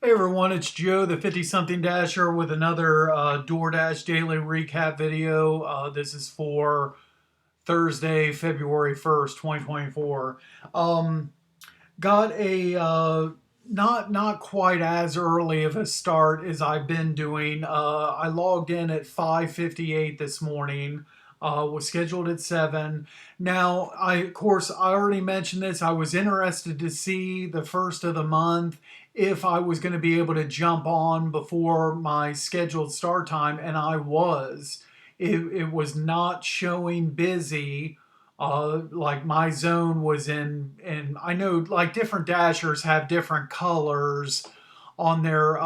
Hey everyone, it's Joe, the 50 something Dasher, with another DoorDash daily recap video. This is for Thursday, February 1st, 2024. Um, got a not quite as early of a start as I've been doing. I logged in at 5:58 this morning. Was scheduled at 7. Now, of course, I already mentioned this. I was interested to see the first of the month if I was going to be able to jump on before my scheduled start time, and I was. It was not showing busy. Like my zone was in, and I know like different dashers have different colors on their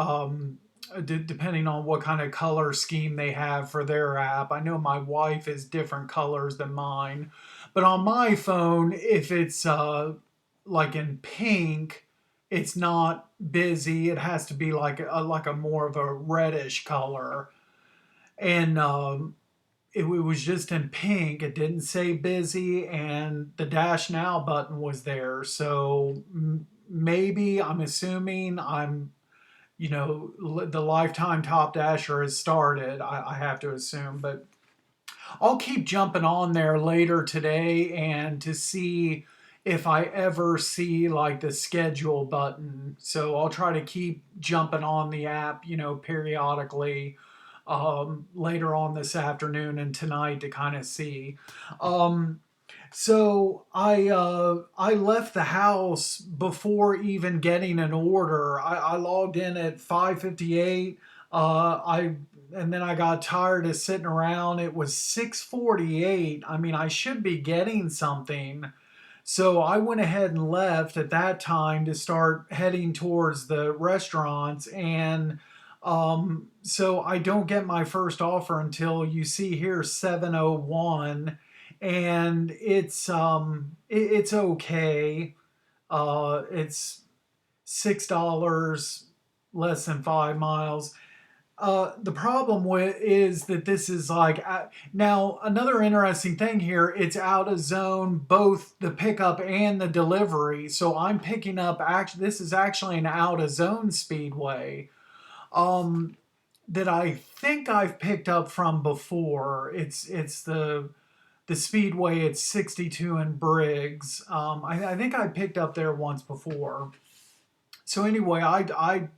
depending on what kind of color scheme they have for their app. I know my wife is different colors than mine, but on my phone, if it's like in pink, it's not busy. It has to be like a more of a reddish color, and it was just in pink. It didn't say busy, and the Dash Now button was there. So maybe I'm assuming the lifetime top dasher has started. I have to assume, but I'll keep jumping on there later today and to see if I ever see like the schedule button. So I'll try to keep jumping on the app, periodically later on this afternoon and tonight to kind of see. Um, so I left the house before even getting an order. I logged in at 5:58. I and then I got tired of sitting around. It was 6:48. I mean, I should be getting something. So I went ahead and left at that time to start heading towards the restaurants. And so I don't get my first offer until you see here 7:01, and it's okay. It's $6, less than 5 miles. The problem with is that this is like now another interesting thing here. It's out of zone, both the pickup and the delivery. So I'm picking up. Actually, this is actually an out of zone speedway that I think I've picked up from before. It's the speedway at 62 and Briggs. I think I picked up there once before. So anyway, I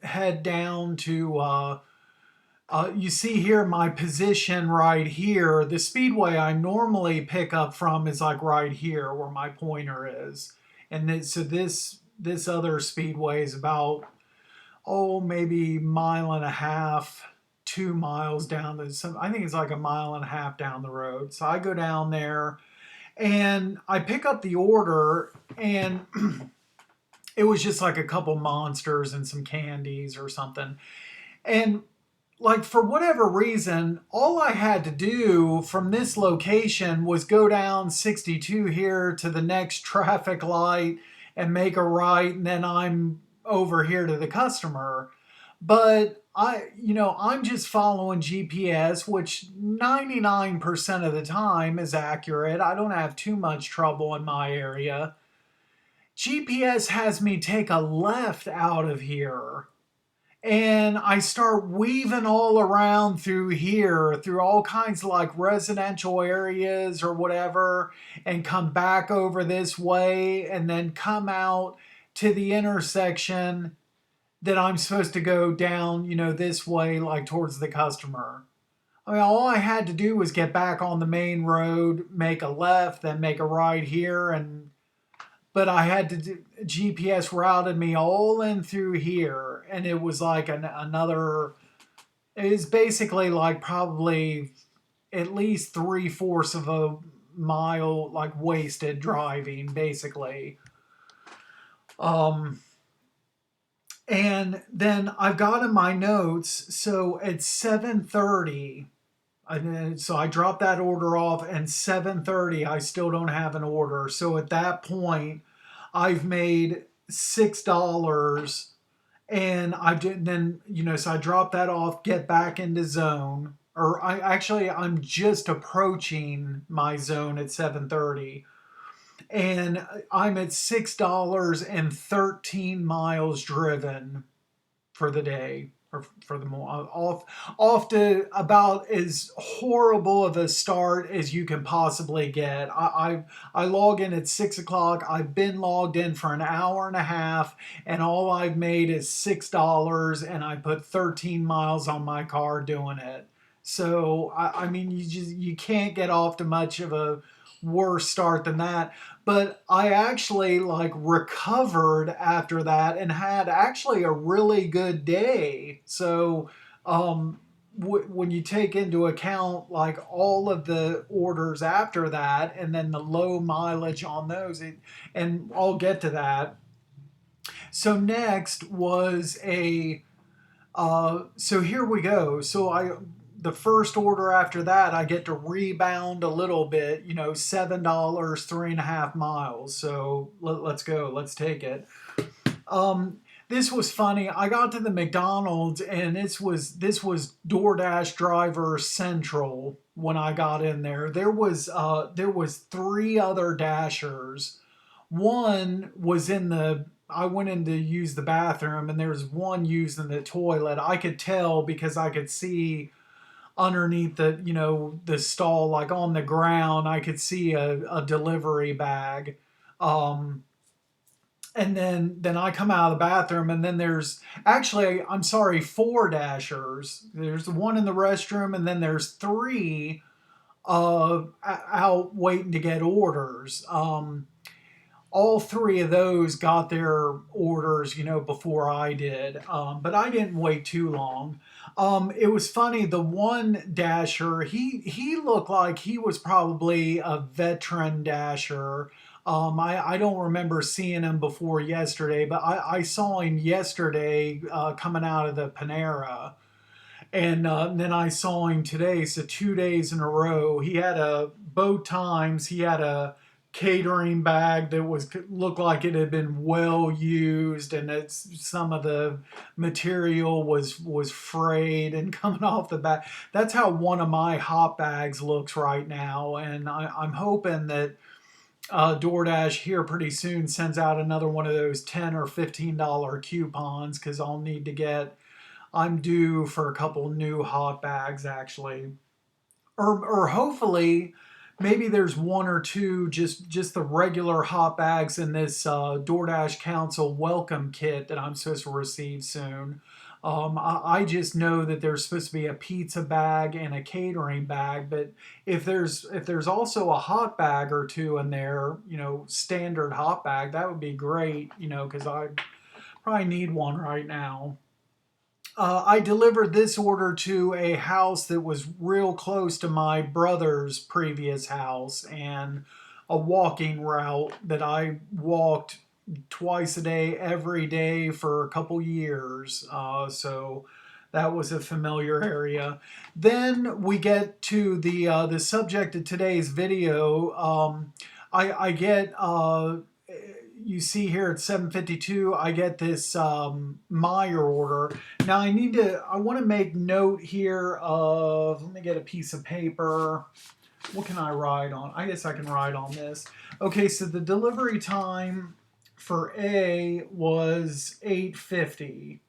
head down to you see here my position right here. The speedway I normally pick up from is like right here where my pointer is, and so this other speedway is about maybe mile and a half, 2 miles down the. I think it's like a mile and a half down the road. So I go down there and I pick up the order, and it was just like a couple monsters and some candies or something. And like for whatever reason, all I had to do from this location was go down 62 here to the next traffic light and make a right, and then I'm over here to the customer. But I'm just following GPS, which 99% of the time is accurate. I don't have too much trouble in my area. GPS has me take a left out of here, and I start weaving all around through here, through all kinds of like residential areas or whatever, and come back over this way and then come out to the intersection that I'm supposed to go down, this way, like towards the customer. I mean, all I had to do was get back on the main road, make a left, then make a right here, but I had to do, GPS routed me all in through here, and it was like another. It was basically like probably at least 3/4 of a mile, like wasted driving, basically. Um, and then I've got in my notes. So at 7:30. So I dropped that order off, and 7:30 I still don't have an order. So at that point, I've made $6, and I did then so I drop that off, get back into zone, or I'm just approaching my zone at 7:30, and I'm at $6 and 13 miles driven. for the day or for the morning. Off to about as horrible of a start as you can possibly get. I log in at 6 o'clock. I've been logged in for an hour and a half, and all I've made is $6, and I put 13 miles on my car doing it. So I mean, you can't get off to much of a worse start than that. But I actually like recovered after that and had actually a really good day. So when you take into account like all of the orders after that and then the low mileage on those, and I'll get to that. So next was a so here we go. So the first order after that, I get to rebound a little bit. $7, 3.5 miles. So let's go. Let's take it. This was funny. I got to the McDonald's and this was DoorDash driver central when I got in there. There was three other dashers. One was in the I went in to use the bathroom and there was one using the toilet. I could tell because I could see underneath the stall, like on the ground, I could see a delivery bag. Um, and then I come out of the bathroom and then there's actually, I'm sorry, four dashers. There's one in the restroom and then there's three out waiting to get orders. All three of those got their orders, before I did. But I didn't wait too long. It was funny. The one dasher, he looked like he was probably a veteran dasher. I don't remember seeing him before yesterday, but I saw him yesterday coming out of the Panera. And then I saw him today, so 2 days in a row. He had both times he had a catering bag that was looked like it had been well used, and some of the material was frayed and coming off the back. That's how one of my hot bags looks right now, and I'm hoping that DoorDash here pretty soon sends out another one of those $10 or $15 coupons because I'll need to get. I'm due for a couple new hot bags actually, or hopefully maybe there's one or two just the regular hot bags in this DoorDash Council welcome kit that I'm supposed to receive soon. I just know that there's supposed to be a pizza bag and a catering bag, but if there's also a hot bag or two in there, standard hot bag, that would be great, because I probably need one right now. I delivered this order to a house that was real close to my brother's previous house and a walking route that I walked twice a day, every day for a couple years. So that was a familiar area. Then we get to the subject of today's video. I get you see here at 7:52, I get this Meyer order. Now I want to make note here of, let me get a piece of paper. What can I write on? I guess I can write on this. Okay, so the delivery time for A was 8:50.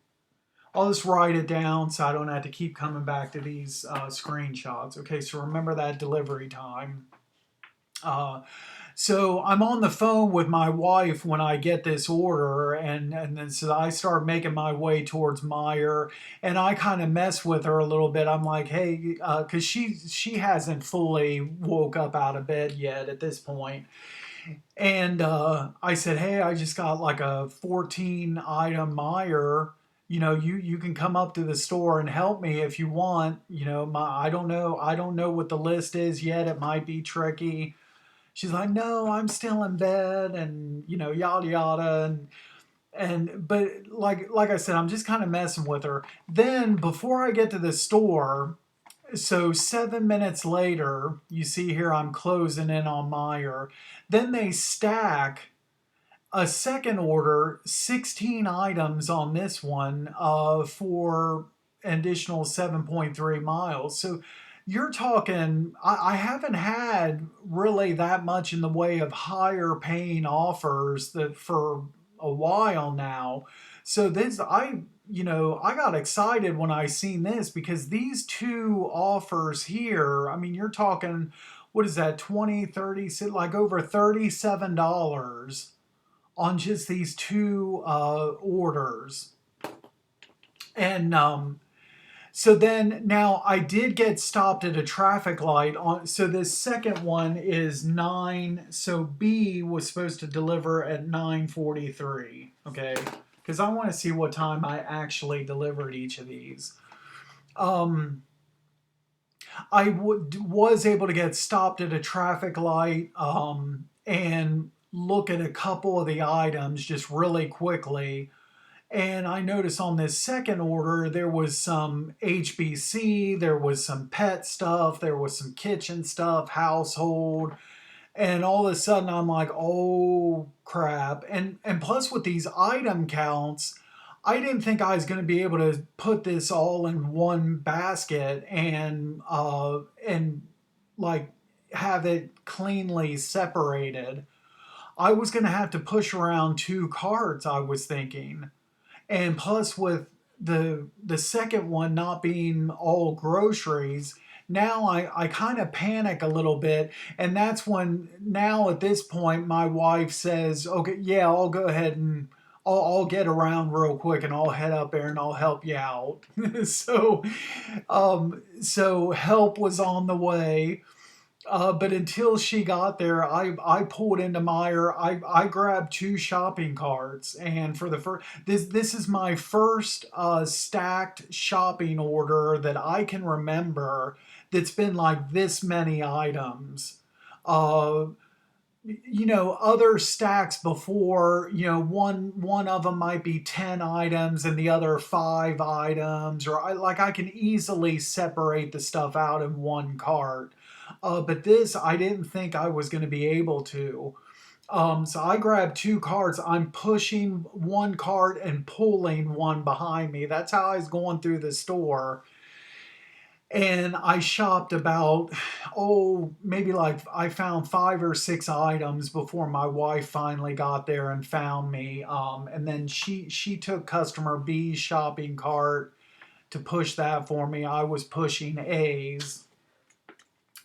I'll just write it down so I don't have to keep coming back to these screenshots. Okay, so remember that delivery time. Uh, so I'm on the phone with my wife when I get this order, and then so I start making my way towards Meyer, and I kind of mess with her a little bit. I'm like, hey, because she hasn't fully woke up out of bed yet at this point. And I said, hey, I just got like a 14 item Meyer. You can come up to the store and help me if you want. I don't know what the list is yet. It might be tricky. She's like, no, I'm still in bed, and yada yada, and but like I said, I'm just kind of messing with her. Then before I get to the store, so 7 minutes later, you see here I'm closing in on Meyer. Then they stack a second order, 16 items on this one, for an additional 7.3 miles. So you're talking, I haven't had really that much in the way of higher paying offers that for a while now. So this, I got excited when I seen this because these two offers here, I mean, you're talking, what is that, 20, 30, like over $37 on just these two orders. And so then now I did get stopped at a traffic light on, so this second one is 9, so B was supposed to deliver at 9:43, okay? Because I want to see what time I actually delivered each of these. Um, was able to get stopped at a traffic light and look at a couple of the items just really quickly. And I noticed on this second order, there was some HBC, there was some pet stuff, there was some kitchen stuff, household. And all of a sudden, I'm like, oh crap. And plus, with these item counts, I didn't think I was going to be able to put this all in one basket and like have it cleanly separated. I was going to have to push around two carts, I was thinking. And plus, with the second one not being all groceries, now I kind of panic a little bit. And that's when, now at this point, my wife says, okay, yeah, I'll go ahead and I'll get around real quick and I'll head up there and I'll help you out. so, so help was on the way. But until she got there, I pulled into Meyer. I grabbed two shopping carts, and for the first, this is my first stacked shopping order that I can remember that's been like this many items. Uh, other stacks before, one of them might be 10 items and the other 5 items, or I can easily separate the stuff out in one cart. But this, I didn't think I was going to be able to. So I grabbed two carts. I'm pushing one cart and pulling one behind me. That's how I was going through the store. And I shopped about, maybe like I found 5 or 6 items before my wife finally got there and found me. And then she took customer B's shopping cart to push that for me. I was pushing A's.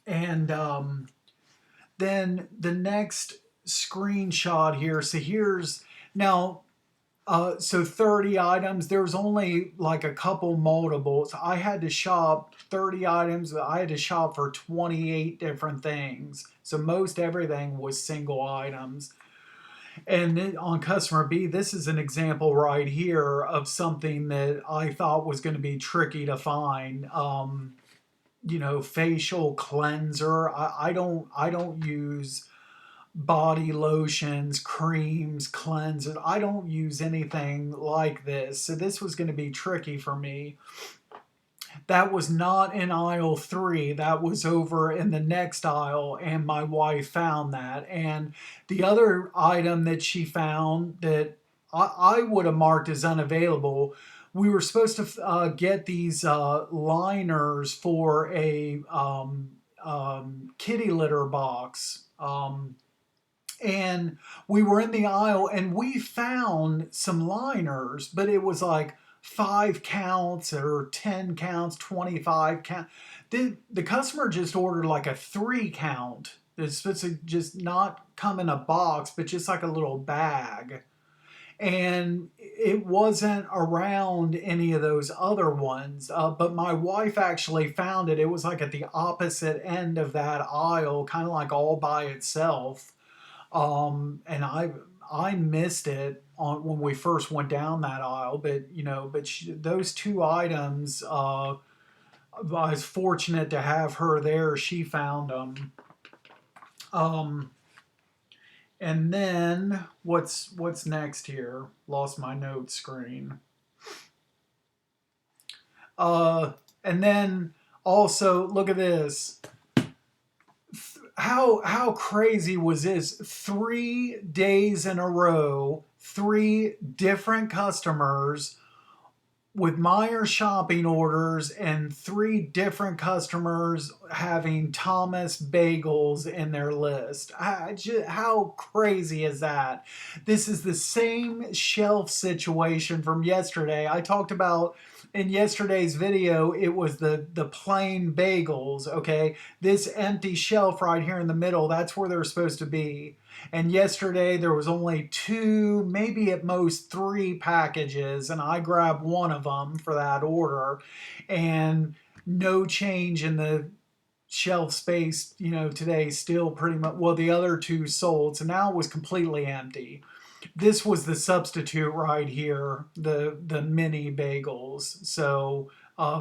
And then the next screenshot here. So here's now, so 30 items. There's only like a couple multiples. I had to shop 30 items. I had to shop for 28 different things. So most everything was single items. And then on customer B, this is an example right here of something that I thought was going to be tricky to find. Facial cleanser. I don't use body lotions, creams, cleansers. I don't use anything like this. So this was going to be tricky for me. That was not in aisle 3. That was over in the next aisle, and my wife found that. And the other item that she found that I would have marked as unavailable, we were supposed to get these liners for a kitty litter box. And we were in the aisle and we found some liners, but it was like 5 counts or 10 counts, 25 count. The customer just ordered like a 3 count. It's supposed to just not come in a box, but just like a little bag. And it wasn't around any of those other ones, but my wife actually found it. It was like at the opposite end of that aisle, kind of like all by itself. And I missed it on when we first went down that aisle, but those 2 items, I was fortunate to have her there. She found them. And then what's next here? Lost my note screen. And then also look at this. How crazy was this? 3 days in a row, 3 different customers with Meyer shopping orders and 3 different customers having Thomas bagels in their list. How crazy is that? This is the same shelf situation from yesterday. I talked about in yesterday's video, it was the plain bagels, okay? This empty shelf right here in the middle, that's where they're supposed to be. And yesterday there was only 2, maybe at most 3 packages, and I grabbed one of them for that order, and no change in the shelf space, today still pretty much, well, the other 2 sold, so now it was completely empty. This was the substitute right here, the mini bagels. So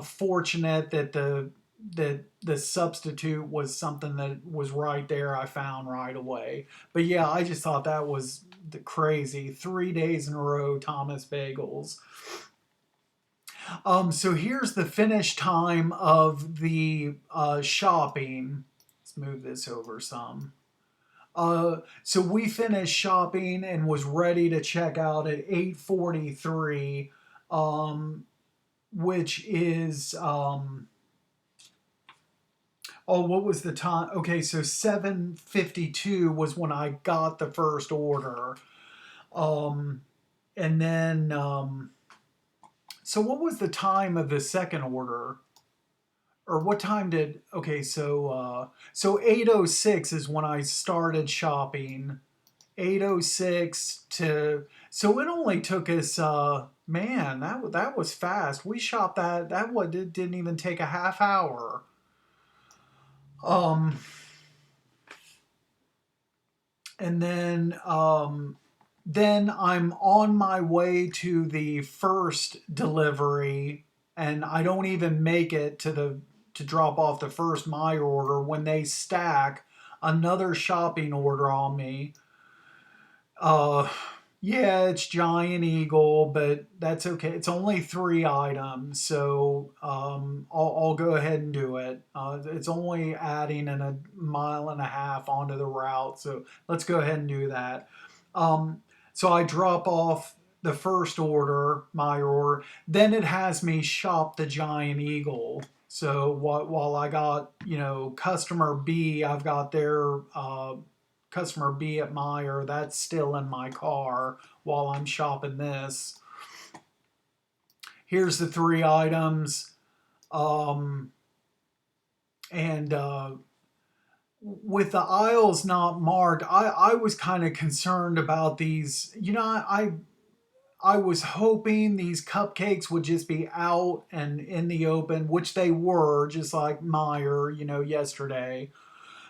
fortunate that the substitute was something that was right there. I found right away. But yeah, I just thought that was crazy. 3 days in a row, Thomas bagels. So here's the finish time of the shopping. Let's move this over some. So we finished shopping and was ready to check out at 8:43, which is what was the time? Okay, so 7:52 was when I got the first order, and then so what was the time of the second order? Or what time did, okay, so 8:06 is when I started shopping. 8:06 to, so it only took us, man, that was fast. We shopped that what, it didn't even take a half hour. And then I'm on my way to the first delivery, and I don't even make it to drop off the first my order when they stack another shopping order on me. Uh, yeah, it's Giant Eagle, but that's okay. It's only 3 items, so I'll go ahead and do it. It's only adding in a mile and a half onto the route, so let's go ahead and do that. So I drop off the first order, my order, then it has me shop the Giant Eagle. So while I got, customer B, I've got their customer B at Meyer, that's still in my car while I'm shopping this. Here's the 3 items. And with the aisles not marked, I was kind of concerned about these. I was hoping these cupcakes would just be out and in the open, which they were, just like Meyer, yesterday.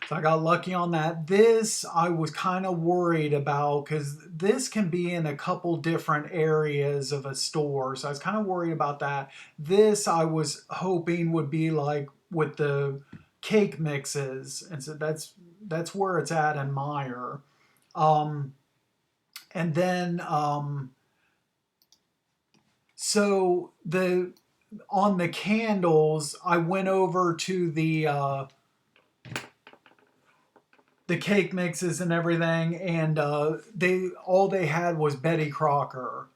So I got lucky on that. This I was kind of worried about because this can be in a couple different areas of a store. So I was kind of worried about that. This I was hoping would be like with the cake mixes, and so that's where it's at in Meyer. And then so on the candles, I went over to the cake mixes and everything, and they had was Betty Crocker.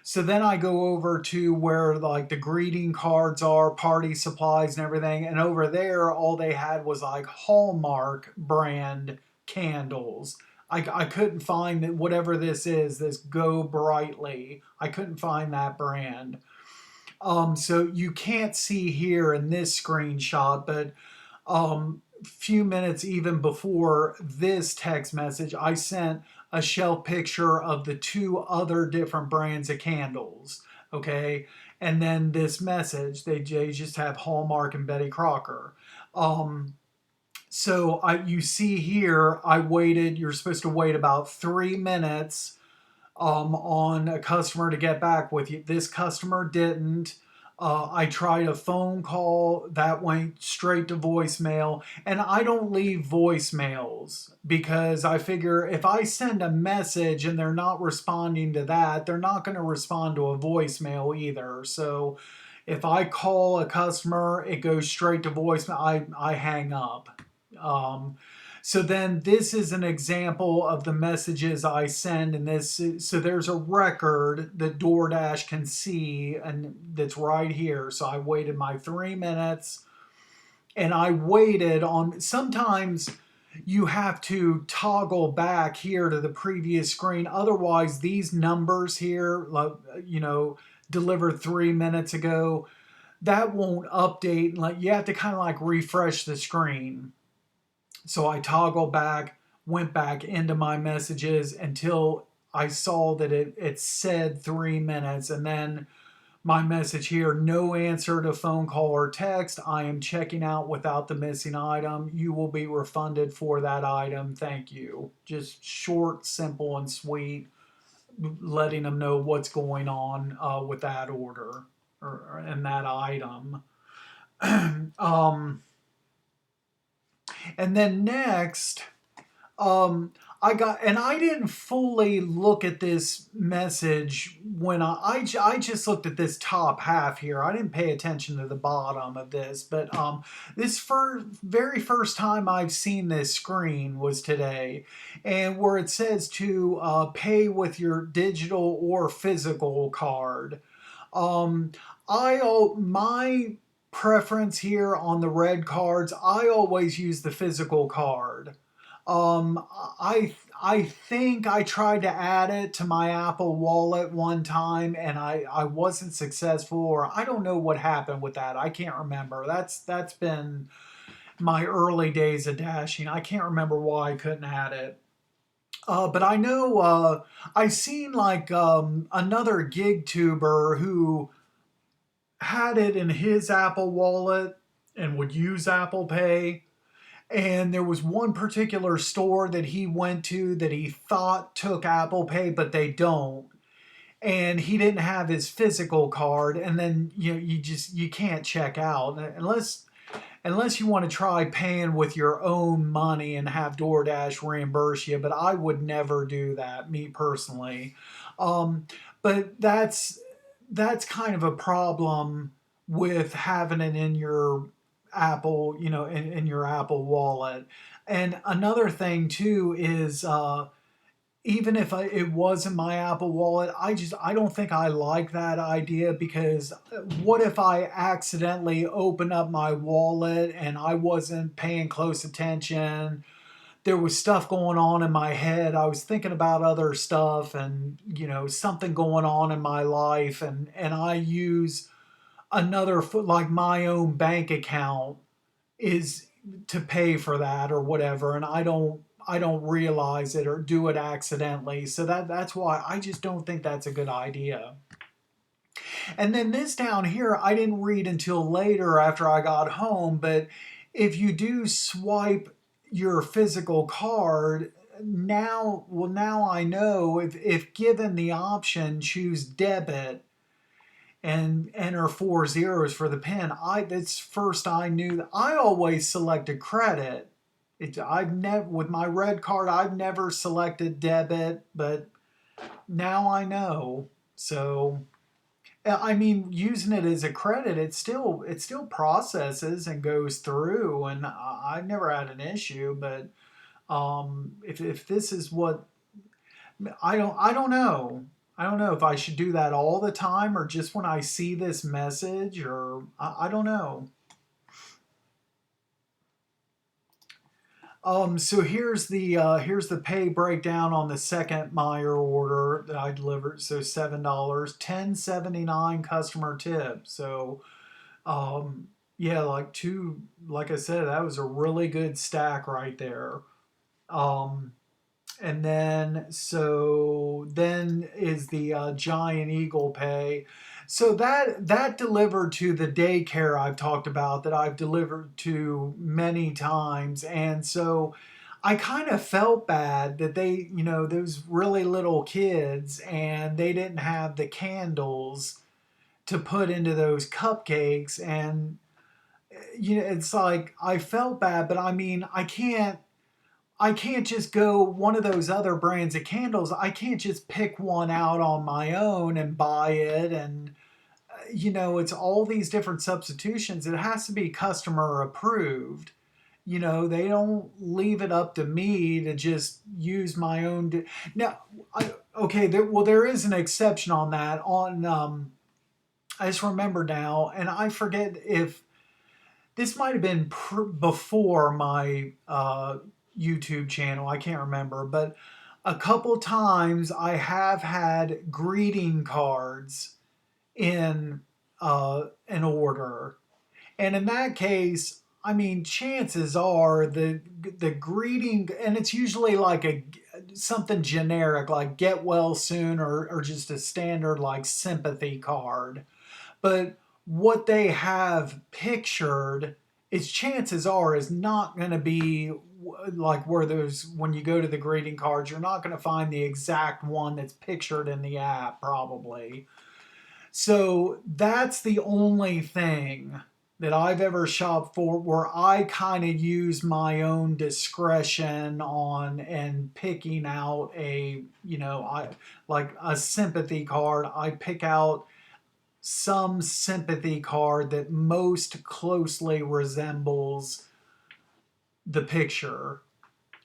So then I go over to where like the greeting cards are, party supplies and everything, and over there all they had was like Hallmark brand candles. I couldn't find that whatever this is, this Go Brightly. I couldn't find that brand. So you can't see here in this screenshot, but few minutes even before this text message, I sent a shelf picture of the 2 other different brands of candles. Okay. And then this message, they just have Hallmark and Betty Crocker. So you see here, you're supposed to wait about 3 minutes on a customer to get back with you. This customer didn't. I tried a phone call that went straight to voicemail, and I don't leave voicemails because I figure if I send a message and they're not responding to that, they're not going to respond to a voicemail either. So if I call a customer, it goes straight to voicemail. I hang up. So then this is an example of the messages I send, and this so there's a record that DoorDash can see, and that's right here. So I waited my 3 minutes, and I waited on. Sometimes you have to toggle back here to the previous screen, otherwise these numbers here, like, delivered 3 minutes ago, that won't update. Like, you have to kind of like refresh the screen. So I toggled back, went back into my messages until I saw that it said 3 minutes. And then my message here: no answer to phone call or text. I am checking out without the missing item. You will be refunded for that item. Thank you. Just short, simple, and sweet, letting them know what's going on with that order and that item. um, and then next, um, and I didn't fully look at this message when I just looked at this top half here. I didn't pay attention to the bottom of this, but this very first time I've seen this screen was today, and where it says to pay with your digital or physical card. Um, my preference here on the red cards, I always use the physical card. Um, I think I tried to add it to my Apple Wallet one time, and I wasn't successful, or I don't know what happened with that. I can't remember. That's been my early days of dashing. I can't remember why I couldn't add it. But I know I seen like another gig tuber who had it in his Apple Wallet and would use Apple Pay. And there was one particular store that he went to that he thought took Apple Pay, but they don't. And he didn't have his physical card. And then you can't check out unless you want to try paying with your own money and have DoorDash reimburse you. But I would never do that, me personally. But that's kind of a problem with having it in your Apple, in your Apple Wallet. And another thing too is even if it wasn't my Apple Wallet, I don't think I like that idea, because what if I accidentally open up my wallet and I wasn't paying close attention? There was stuff going on in my head. I was thinking about other stuff, and something going on in my life, and I use another like my own bank account is to pay for that or whatever, and I don't realize it or do it accidentally. So that's why I just don't think that's a good idea. And then this down here I didn't read until later after I got home, but if you do swipe your physical card, now I know, if given the option, choose debit and enter 4 zeros for the pin. That's first I knew that. I always selected credit. I've never, with my red card, I've never selected debit, but now I know. So I mean, using it as a credit, it still processes and goes through, and I've never had an issue. But if this is what, I don't know. I don't know if I should do that all the time or just when I see this message, or I don't know. So here's the pay breakdown on the second Meyer order that I delivered. So $7, 10.79 customer tip. So yeah, like I said, that was a really good stack right there. Um, and then is the Giant Eagle pay. So that delivered to the daycare I've talked about, that I've delivered to many times. And so I kind of felt bad that they, those really little kids, and they didn't have the candles to put into those cupcakes. And it's like I felt bad, but I mean, I can't just go one of those other brands of candles. I can't just pick one out on my own and buy it. And, it's all these different substitutions. It has to be customer approved, they don't leave it up to me to just use my own. Now, okay, there is an exception on that. I just remember now, and I forget if this might have been before my YouTube channel. I can't remember, but a couple times I have had greeting cards in an order, and in that case, I mean, chances are the greeting, and it's usually like a something generic like "get well soon" or just a standard like sympathy card. But what they have pictured is chances are is not going to be like where there's when you go to the greeting cards, you're not going to find the exact one that's pictured in the app probably. So that's the only thing that I've ever shopped for where I kind of use my own discretion on and picking out I like a sympathy card. I pick out some sympathy card that most closely resembles the picture,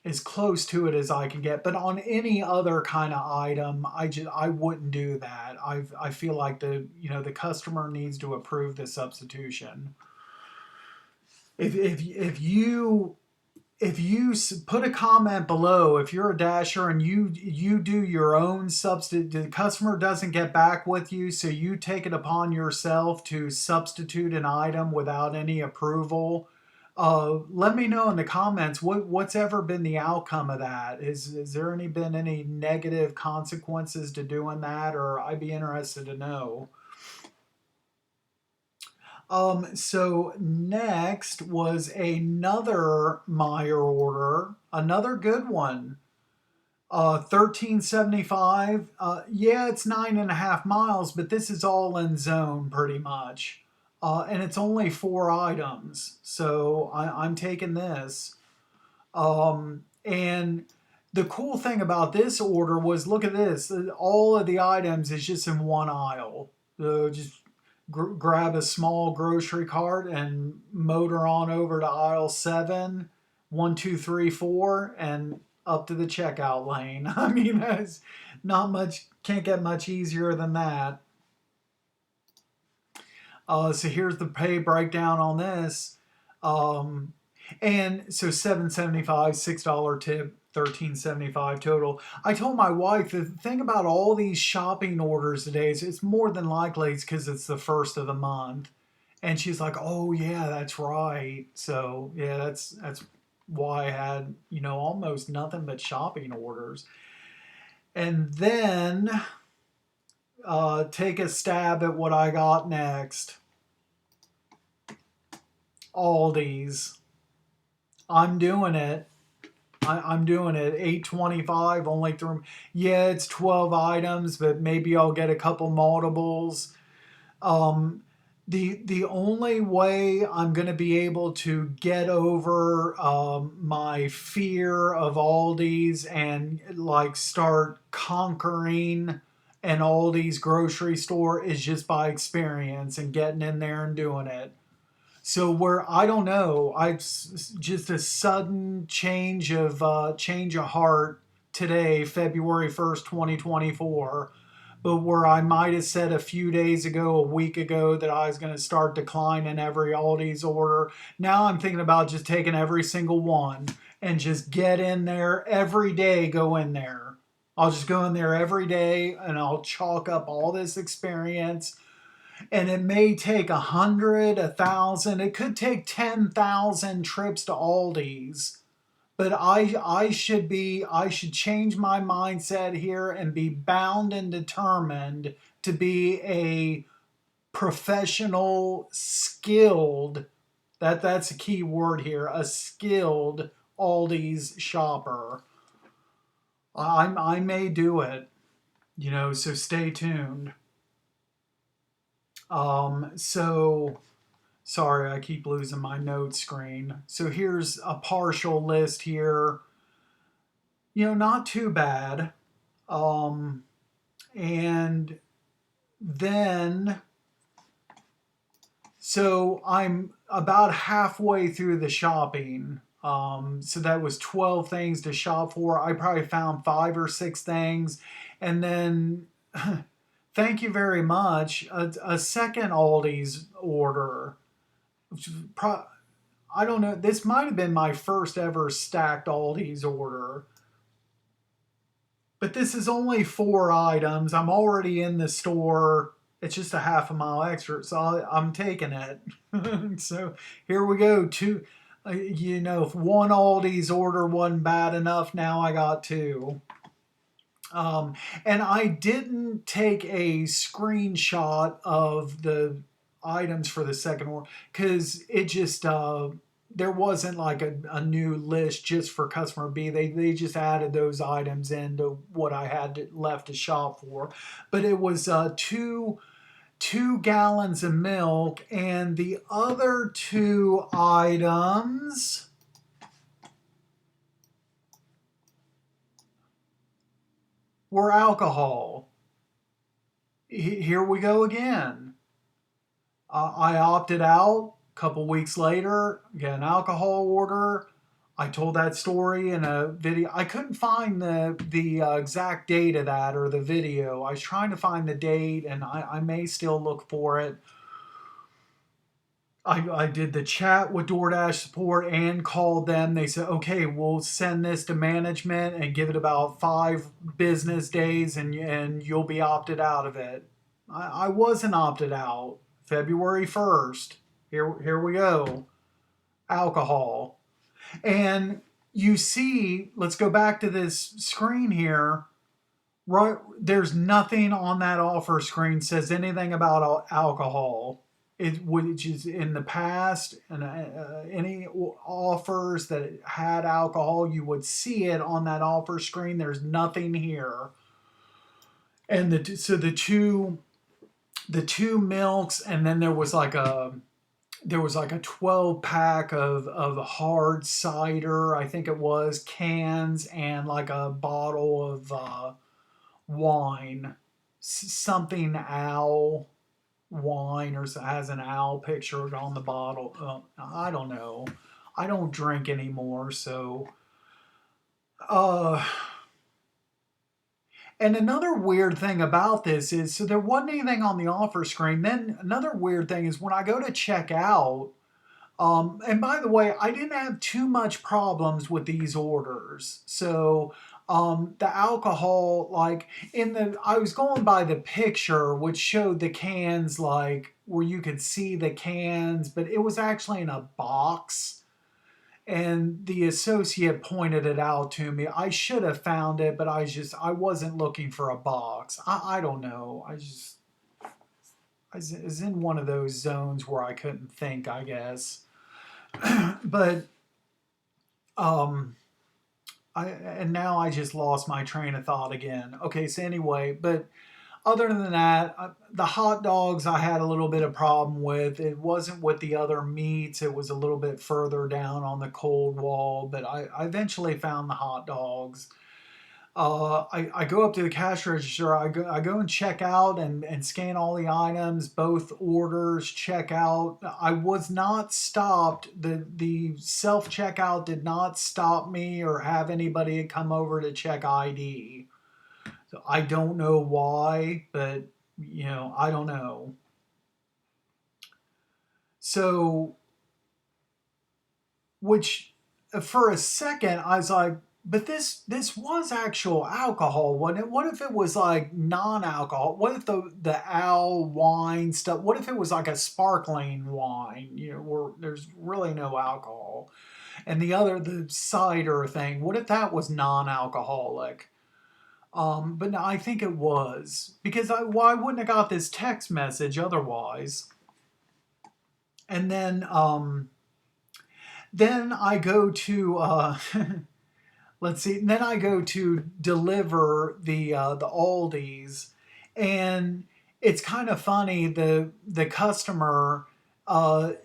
as close to it as I can get. But on any other kind of item, I wouldn't do that. I feel like the customer needs to approve the substitution. If you put a comment below, if you're a dasher and you do your own substitute, the customer doesn't get back with you, so you take it upon yourself to substitute an item without any approval. Let me know in the comments what's ever been the outcome of that. Is there been any negative consequences to doing that, or I'd be interested to know. So next was another Meyer order, another good one. 1375. Yeah, it's 9.5 miles, but this is all in zone pretty much. And it's only 4 items, so I'm taking this. And the cool thing about this order was, look at this. All of the items is just in one aisle. Just grab a small grocery cart and motor on over to aisle 7, 1, 2, 3, 4, and up to the checkout lane. I mean, that's not much, can't get much easier than that. So here's the pay breakdown on this. Um, and so $7.75, $6 tip, $13.75 total. I told my wife the thing about all these shopping orders today is it's more than likely it's because it's the first of the month. And she's like, "Oh yeah, that's right." So yeah, that's why I had almost nothing but shopping orders. And then take a stab at what I got next. Aldi's. I'm doing it. I'm doing it. 825 only through. Yeah, it's 12 items, but maybe I'll get a couple multiples. Um, the only way I'm going to be able to get over my fear of Aldi's and like start conquering an Aldi's grocery store is just by experience and getting in there and doing it. So where I don't know, I just a sudden change of heart today, February 1st, 2024. But where I might have said a few days ago, a week ago, that I was going to start declining every Aldi's order. Now I'm thinking about just taking every single one and just get in there every day. Go in there. I'll just go in there every day and I'll chalk up all this experience, and it may take 100, 1,000. It could take 10,000 trips to Aldi's. But I should change my mindset here and be bound and determined to be a professional, skilled. That's a key word here. A skilled Aldi's shopper. I may do it. So stay tuned. So sorry, I keep losing my note screen. So here's a partial list here. Not too bad. Um, and then, so I'm about halfway through the shopping. So that was 12 things to shop for. I probably found 5 or 6 things. And then, thank you very much, a second Aldi's order. I don't know, this might have been my first ever stacked Aldi's order. But this is only 4 items. I'm already in the store. It's just a half a mile extra, so I'm taking it. So here we go. Two, if one Aldi's order wasn't bad enough, now I got two. Um, and I didn't take a screenshot of the items for the second order because it just there wasn't like a new list just for customer B. They just added those items into what I had left to shop for. But it was 2 gallons of milk, and the other 2 items were alcohol. Here we go again. I opted out. A couple weeks later, get an alcohol order. I told that story in a video. I couldn't find the exact date of that or the video. I was trying to find the date, and I may still look for it. I did the chat with DoorDash support and called them. They said, okay, we'll send this to management and give it about 5 business days, and you'll be opted out of it. I wasn't opted out. February 1st. Here we go. Alcohol. And you see, let's go back to this screen here. Right, there's nothing on that offer screen says anything about alcohol. Which is in the past, and any offers that had alcohol, you would see it on that offer screen. There's nothing here. And the two milks, and then there was like a 12 pack of hard cider, I think it was, cans, and like a bottle of wine, something owl wine, or has an owl picture on the bottle. I don't know. I don't drink anymore, so uh and another weird thing about this is, so there wasn't anything on the offer screen. Then another weird thing is when I go to check out, and by the way, I didn't have too much problems with these orders. So the alcohol, like I was going by the picture, which showed the cans, like where you could see the cans, but it was actually in a box. And the associate pointed it out to me. I should have found it, but I wasn't looking for a box. I don't know. I was in one of those zones where I couldn't think, I guess. But um and now I just lost my train of thought again. Okay, so anyway, but other than that, the hot dogs I had a little bit of problem with. It wasn't with the other meats. It was a little bit further down on the cold wall, but I eventually found the hot dogs. I go up to the cash register. I go and check out and scan all the items, both orders, check out. I was not stopped. The self checkout did not stop me or have anybody come over to check ID. So I don't know why, but I don't know. So, which for a second I was like, but this was actual alcohol, wasn't it? What if it was like non-alcohol? What if the owl wine stuff? What if it was like a sparkling wine? Where there's really no alcohol, and the cider thing. What if that was non-alcoholic? But no, I think it was because I wouldn't have got this text message otherwise. And then I go to let's see. Then I go to deliver the Aldi's, and it's kind of funny. The customer,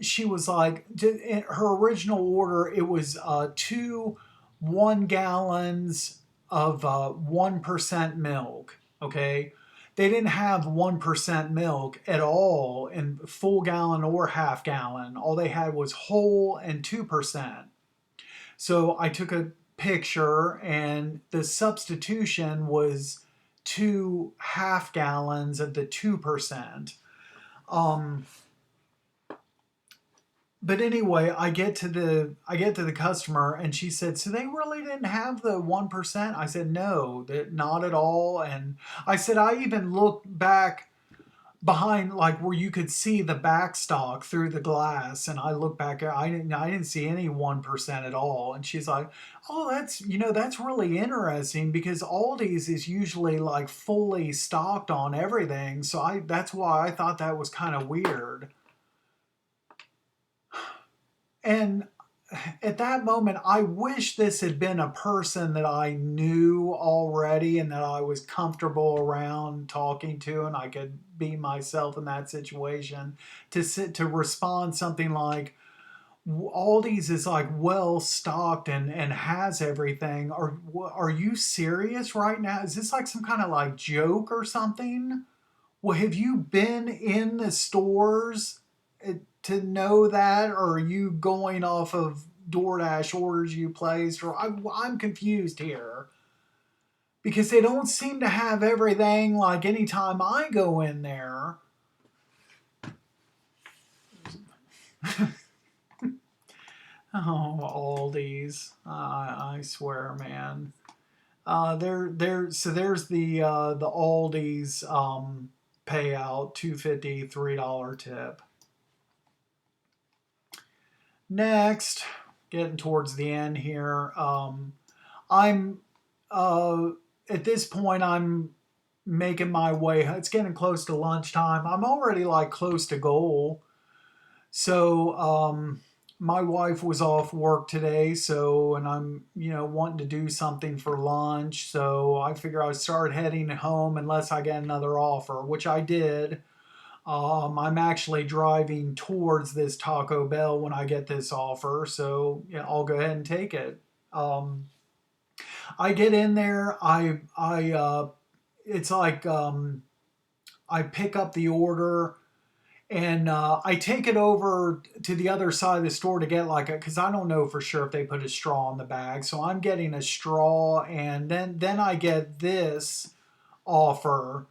she was like, her original order, it was 2 1 gallons of 1% milk. Okay, they didn't have 1% milk at all in full gallon or half gallon. All they had was whole and 2%. So I took a picture, and the substitution was 2 half gallons of the 2%. Um, but anyway, I get to the customer, and she said, "So they really didn't have the 1%?" I said, "No, that not at all." And I said, "I even looked back behind, like where you could see the backstock through the glass, and I looked back, I didn't see any 1% at all." And she's like, "Oh, that's really interesting, because Aldi's is usually like fully stocked on everything, so I that's why I thought that was kind of weird." And at that moment, I wish this had been a person that I knew already and that I was comfortable around talking to, and I could be myself in that situation. To respond something like, "Aldi's is like well stocked and has everything. Are you serious right now? Is this like some kind of like joke or something? Well, have you been in the stores to know that, or are you going off of DoorDash orders you placed? Or I'm confused here, because they don't seem to have everything. Like anytime I go in there, oh, Aldi's, I swear, man. So there's the Aldi's payout, 250, $3 tip. Next, getting towards the end here. I'm uh, at this point, I'm making my way. It's getting close to lunchtime. I'm already like close to goal. So my wife was off work today, so, and I'm wanting to do something for lunch. So I figure I'd start heading home unless I get another offer, which I did. I'm actually driving towards this Taco Bell when I get this offer, so yeah, I'll go ahead and take it. Um, I get in there. It's like I pick up the order, and I take it over to the other side of the store to get like a, because I don't know for sure if they put a straw in the bag. So I'm getting a straw, and then I get this offer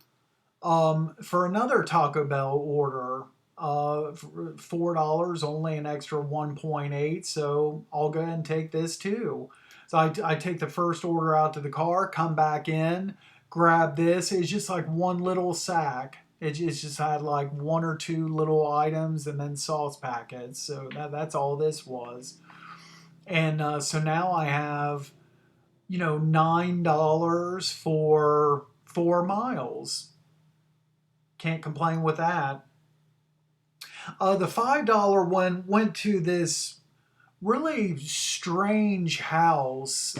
for another Taco Bell order. $4, only an extra 1.8. So I'll go ahead and take this too. So I take the first order out to the car, come back in, grab this. It's just like one little sack. It's just had like one or two little items and then sauce packets. So that's all this was. And so now I have, $9 for 4 miles. Can't complain with that. The $5 one went to this really strange house.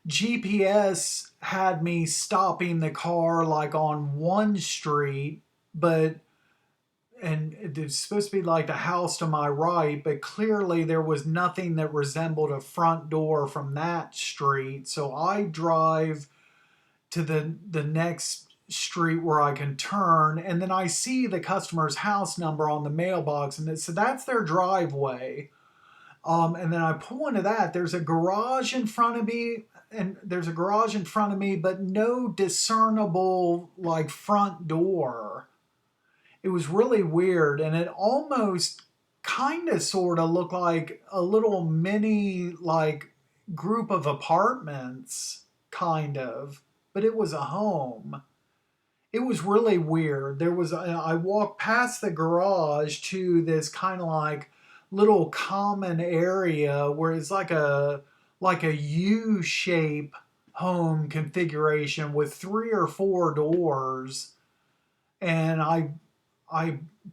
GPS had me stopping the car like on one street, but and it's supposed to be like the house to my right, but clearly there was nothing that resembled a front door from that street. So I drive to the next street where I can turn, and then I see the customer's house number on the mailbox, and so that's their driveway. And then I pull into that. There's a garage in front of me, but no discernible like front door. It was really weird, and it almost kind of sort of looked like a little mini like group of apartments, kind of, but it was a home. It was really weird. I walked past the garage to this kind of like little common area where it's like a U shape home configuration with 3 or 4 doors, and I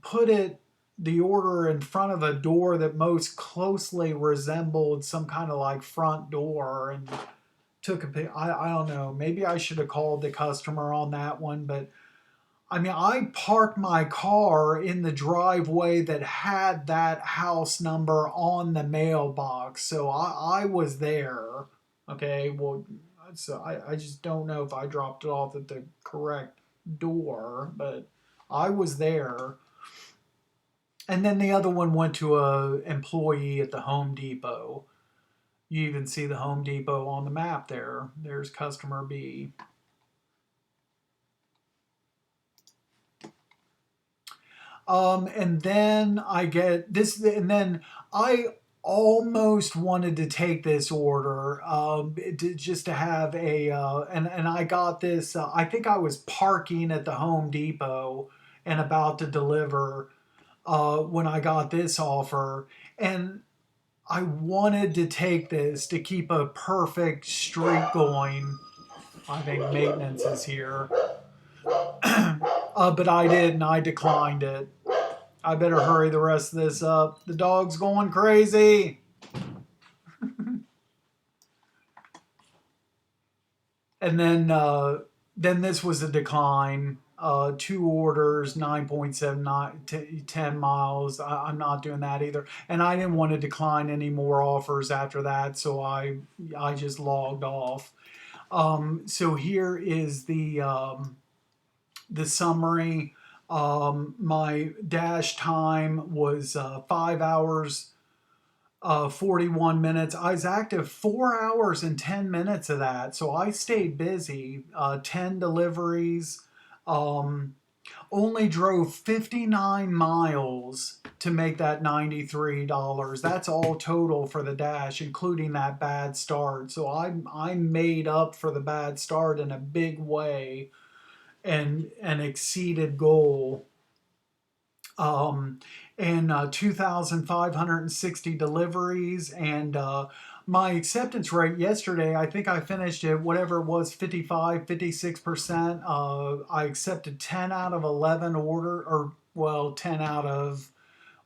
put the order in front of a door that most closely resembled some kind of like front door, and took a pic. I don't know. Maybe I should have called the customer on that one, but I mean, I parked my car in the driveway that had that house number on the mailbox, so I was there. Okay, well, so I just don't know if I dropped it off at the correct door, but I was there. And then the other one went to a employee at the Home Depot. You even see the Home Depot on the map there. There's customer B. And then I get this, and then I almost wanted to take this order, just to have a, and I got this. I think I was parking at the Home Depot and about to deliver when I got this offer, and I wanted to take this to keep a perfect streak going. I think maintenance is here, but I didn't. I declined it. I better hurry the rest of this up. The dog's going crazy. And then this was a decline. Two orders, 9.79, 10 miles. I'm not doing that either. And I didn't want to decline any more offers after that, so I just logged off. So here is the summary. My dash time was 5 hours, 41 minutes. I was active 4 hours and 10 minutes of that. So I stayed busy. 10 deliveries. Um, Only drove 59 miles to make that $93. That's all total for the dash, including that bad start. So I made up for the bad start in a big way and exceeded goal. Um, and 2,560 deliveries. And my acceptance rate yesterday, I think I finished at whatever it was, 55, 56%. I accepted 10 out of 11 order, or well, 10 out of,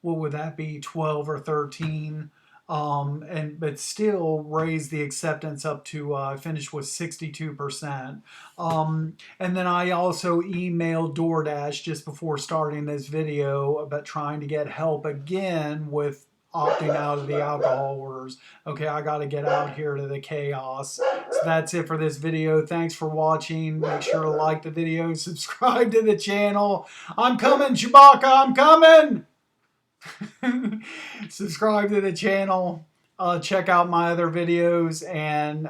what would that be, 12 or 13. And but still raised the acceptance up to finish with 62%. And then I also emailed DoorDash just before starting this video about trying to get help again with opting out of the alcohol orders. Okay, I got to get out here to the chaos. So that's it for this video. Thanks for watching. Make sure to like the video, subscribe to the channel. I'm coming, Chewbacca, I'm coming! Subscribe to the channel, check out my other videos, and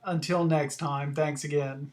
until next time, thanks again.